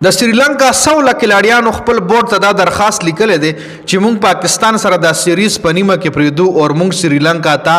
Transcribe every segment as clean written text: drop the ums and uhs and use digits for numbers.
د سریلانکا 100 کلاړیانو خپل بورډ ته دا درخواست لیکلی دی چې موږ پاکستان سره دا سیریز په نیمه کې پرېږدو او موږ سریلانکا ته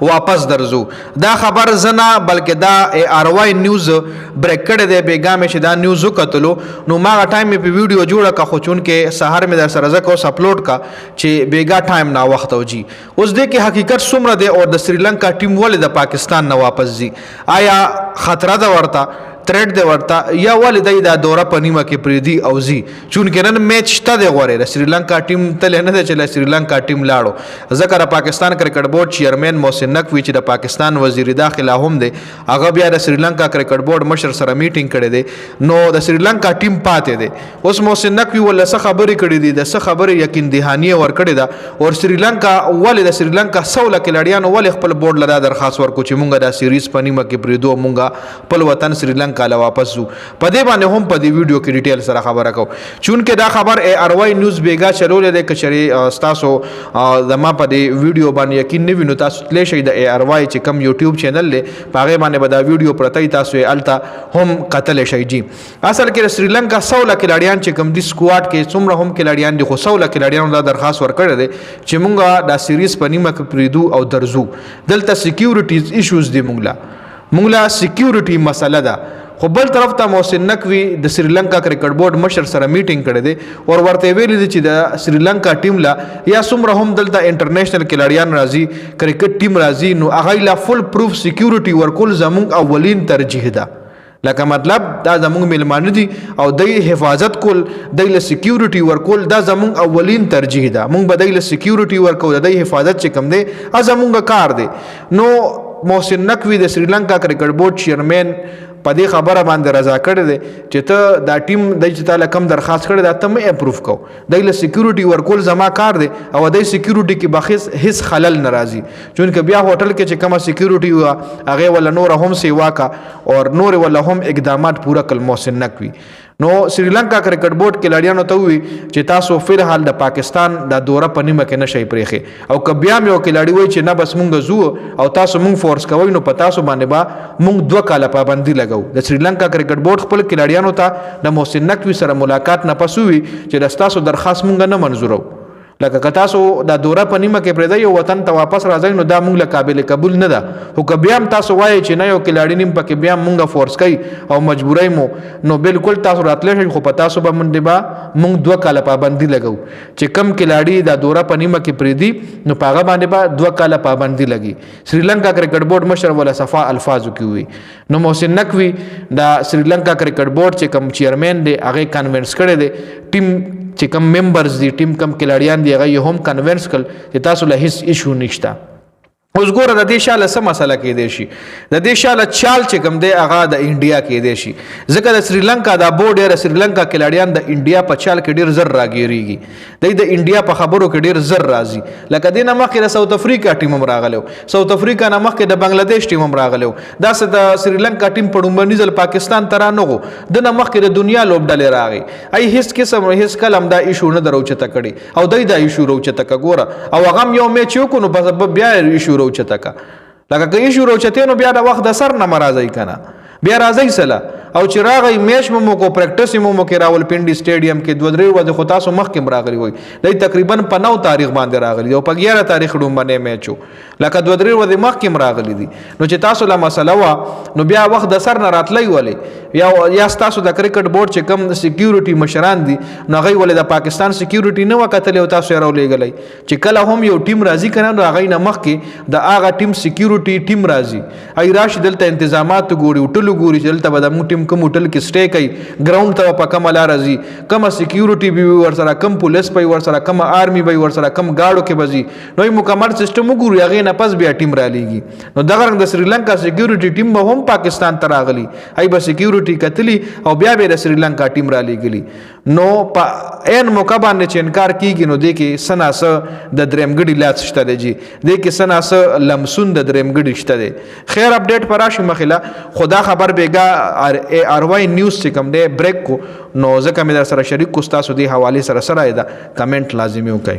واپس درځو. دا خبر زه نه بلکې دا آر واي نیوز بریک کړی دی. بېګا مې چې دا نیوز وکتلو نو ما هغه ټایم مې په ویډیو جوړه کړه، خو چونکې سهار مې در سره ځکه اوس اپلوډ کړه چې بېګا ټایم ناوخته وځي. اوس دې کې حقیقت څومره دی او د سریلانکا ټیم ولې د پاکستان نه واپس ځي؟ آیا خطره ده ورته، تھریټ دی ورته، یا ولې دی دا دوره په نیمه کې پرېږدي او ځي؟ چونکې نن میچ شته دی غوړې د سریلانکا ټیم تللی نه دی چې له سریلانکا ټیم لاړو. ځکه د پاکستان کرکټ بورډ چیرمین محسن نقوي چې د پاکستان وزیر داخله هم دی، هغه بیا د سریلانکا کرکټ بورډ مشر سره میټینګ کړی دی، نو د سریلانکا ټیم پاتې دی. اوس محسن نقوي ولله څه خبرې کړې دي، د څه خبرې یقین دهاني ورکړې ده، او سریلانکا ولې د سریلانکا 100 کلاړیانو ولې خپل بورډ له دا درخواست ورکړو چې مونږ دا سیریز په نیمه کې پرېږدو او مونږ خپل وطن سریلانکا له واپس ځو. په دې باندې هم په دې ویډیو کې ډیټیل سره خبره کوو. چونکې دا خبر آر واي نیوز بېګا چلولی دی. که چېرې ستاسو زما په دې ویډیو باندې یقین نه وي نو تاسو تللی شئ د آر واي چې کوم یوټیوب چینل دی په هغې باندې به دا ویډیو پرته وي، تاسو یې هلته هم کتلی شئ. جي اصل کې د سریلانکا 100 کلاړیان چې کوم دي سکواډ کې څومره هم کلاړیان دي، خو 100 کلاړیانو دا درخواست ورکړی دی چې مونږ دا سیریز په نیمه کې پرېږدو او درځو. دلته سیکیورټیز ایشوز دي، مونږ له سیکیورټي مسله ده. خو بل طرف ته محسن نقوي د سریلانکا کرکټ بورډ مشر سره میټینګ کړی دی او ورته ویلي دي چې د سریلانکا ټیم لا یا څومره هم دلته انټرنیشنل کلاړیان راځي، کرکټ ټیم راځي، نو هغه لا فل پروف سیکیورټي ورکول زموږ اولین ترجیح ده. لکه مطلب دا زموږ میلمانه دي او د حفاظت کول، د له سیکیورټي ورکول دا زموږ اولین ترجیح ده. موږ به د له سیکیورټي ورکو، د حفاظت چې کوم دی زموږ کار دی. نو محسن نقوي د سریلانکا کرکټ بورډ چیرمین په دې خبره باندې رضا کړی دی چې ته دا ټیم دی چې تا له کوم درخواست کړی دا ته مې اپروف کو، دی له سیکیورټي ورکول زما کار دی او دی سیکیورټي کې به هیڅ خلل نه راځي. چونکې بیا هوټل کې چې کومه سیکیورټي وه هغې وله نوره هم سیوا کا او نورې وله هم اقدامات پوره کړل محسن نقوي. نو سریلانکا کرکټ بورډ کلاړیانو ته ووي چې تاسو فلحال د پاکستان دا دوره په نیمه کې نشئ پرېښې، او که بیا هم یو کلاړي وایي چې نه بس مونږ ځو او تاسو مونږ فورس کوئ نو په تاسو باندې به مونږ 2 کاله پابندي لګو. د سریلانکا کرکټ بورډ خپل کلاړیانو ته د محسن نقوي سره ملاقات نه پس ووي چې د ستاسو درخواست مونږ نه منظورو. لکه که تاسو دا دوره په نیمه کې پرېږدئ او وطن ته واپس راځئ نو دا مونږ له قابل قبول نه ده. خو که بیا هم تاسو وایئ چې نه یو کلاړي نیم پکې بیا هم مونږ فورس کوي او مجبوروي مو، نو بالکل تاسو راتلی شئ، خو په تاسو به مونږ 2 کاله پابندي لګو. چې کم کلاړي دا دوره په نیمه کې پرېږدي نو په هغه باندې به 2 کاله پابندي لګي. سریلانکا کرکټ بورډ مشر ولا صفا الفاظو کې وي. نو محسن نقوي دا سریلانکا کرکټ بورډ چې کوم چیرمین دی هغې کنوینس کړی دی، ټیم چې کم ممبرز دي، ټیم کم کلاړیان دي، هغه یې هم کنوینس کړل چې تاسو له هیڅ ایشو نشته. اوس ګوره د دې شاله څه مسله کېدی شي، د دې شاله چال چې کوم دی هغه د انډیا کېدی شي، ځکه د سریلانکا دا بورډ یا د سریلانکا کلاړیان د انډیا په چال کې ډېر زر راګیریږي، دی د انډیا په خبرو کې ډېر زر راځي. لکه دې نه مخکې د ساوث افریقا ټیم هم راغلی و، ساوث افریقا نه مخکې د بنګلادیش ټیم هم راغلی و، داسې د سریلانکا ټیم په ړومبني ځل پاکستان ته رانغو، د نه مخکې د دنیا لوبډلې راغی. ای هیڅ قسم هیڅ کله هم دا ایشو نه ده راوچته کړې او دی دا ایشو راوچته که ګوره، او هغه هم یو میچ وکړو نو بیا ایشو راوچته که. لکه که ایشو راوچتې نو بیا د وخت د سر نه مه راځئ که نه، بیا راځئ سله. او چې راغی میچ مو کو پریکټس مو کې راولپنډي سټیډیم کې 2-3 ورځې خو تاسو مخکې راغلی وای، دی تقریبا په 9 تاریخ باندې راغلی او په 11 تاریخ ډومبنی میچ و، لکه 2-3 ورځې مخکې راغلی دي. نو چې تاسو له مسله وه نو بیا وخت د سر نه راتلی ولې، یا ستاسو د کرکټ بورډ چې کوم سیکیورټي مشران دي نو هغوی ولې د پاکستان سیکیورټي نه وه کتلی او تاسو یې راولېږلی چې کله هم یو ټیم راځي که نه نو هغوی نه مخکې د هغه ټیم سیکیورټي ټیم راځي، ای راشي دلته انتظامات ګوري، هوټلو ګوري چې دلته به زموږ ټیم کوم هوټل کې سټې کوي، ګراوند ته په کومه لاره ځي، کومه سیکیورټي به وي ورسره، کم پولیس به وي ورسره، کومه آرمي به وي ورسره، کم ګاډو کې به ځي، نو یې مکمل سیسټم وګوري، هغې نه پس بیا ټیم رالیږي. نو دغه رنګ د سریلانکا سیکیورټي ټیم به هم پاکستان ته راغلی، ای به سیکیورټي کتلی او بیا به د سریلانکا ټیم رالیږلي. نو په عین موقع باندې چې انکار کیږي نو دې کې څه ناڅه د درېمګړي لاس شته دی، جي دې کې څه ناڅه لمسون د درېمګړي شته دی. خیر اپډیټ پر راشي مخله، خدا خبر بېګا آر واي نیوز چې کوم دی بریک کو نو ځکه مې در سره شریک کو، ستاسو دې حوالې سره ده کمنټ لازمي وکړئ.